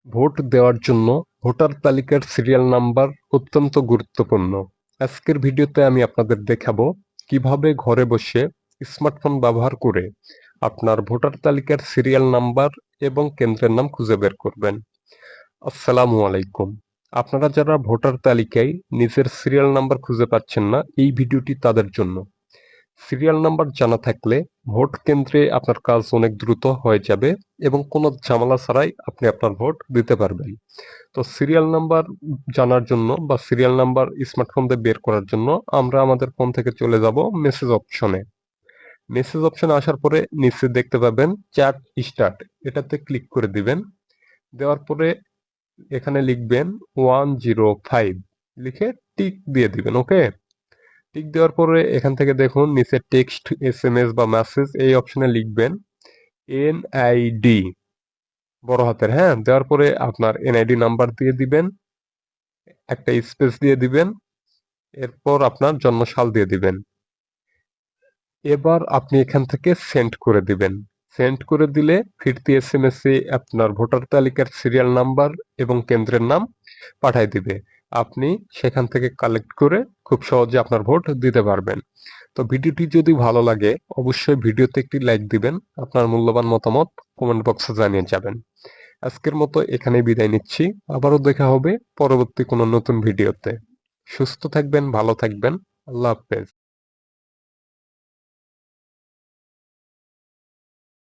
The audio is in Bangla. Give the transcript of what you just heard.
ভোট দেওয়ার জন্য ভোটার তালিকার সিরিয়াল নাম্বার অত্যন্ত গুরুত্বপূর্ণ। আজকের ভিডিওতে আমি আপনাদের দেখাবো কিভাবে ঘরে বসে স্মার্টফোন ব্যবহার করে আপনার ভোটার তালিকার সিরিয়াল নাম্বার এবং কেন্দ্রের নাম খুঁজে বের করবেন। আসসালামু আলাইকুম। আপনারা যারা ভোটার তালিকায় নিজের সিরিয়াল নাম্বার খুঁজে পাচ্ছেন না, এই ভিডিওটি তাদের জন্য। সিরিয়াল নাম্বার জানা থাকলে ভোট কেন্দ্রে আপনার কাজ অনেক দ্রুত হয়ে যাবে এবং কোনো ঝামেলা ছাড়াই আপনি আপনার ভোট দিতে পারবেন। তো সিরিয়াল নাম্বার জানার জন্য বা সিরিয়াল নাম্বার স্মার্টফোন দিয়ে বের করার জন্য আমরা আমাদের ফোন থেকে চলে যাব মেসেজ অপশনে। মেসেজ অপশনে আসার পরে নিচে দেখতে পাবেন চ্যাট স্টার্ট, এটাতে ক্লিক করে দিবেন। দেওয়ার পরে এখানে লিখবেন 105, লিখে টিক দিয়ে দিবেন। ওকে, টিক দেওয়ার পরে এখান থেকে দেখুন নিচে টেক্সট, এসএমএস বা মেসেজ, এই অপশনে লিখবেন এনআইডি বড় হাতের, হ্যাঁ। দেওয়ার পরে আপনার এনআইডি নাম্বার দিয়ে দিবেন, একটা স্পেস দিয়ে দিবেন, এরপর আপনার জন্মসাল দিয়ে দিবেন। এবার আপনি এখান থেকে সেন্ড করে দিবেন। সেন্ড করে দিলে ফিরতি এসএমএস এ আপনার ভোটার তালিকার সিরিয়াল নাম্বার এবং কেন্দ্রের নাম পাঠায় দিবে। আপনি সেখান থেকে কালেক্ট করে খুব সহজে আপনার ভোট দিতে পারবেন। তো ভিডিওটি যদি ভালো লাগে অবশ্যই ভিডিওতে একটি লাইক দিবেন, আপনার মূল্যবান মতামত কমেন্ট বক্সে জানিয়ে যাবেন। আজকের মতো এখানেই বিদায় নিচ্ছি। আবারও দেখা হবে পরবর্তী কোনো নতুন ভিডিওতে। সুস্থ থাকবেন, ভালো থাকবেন। আল্লাহ হাফেজ।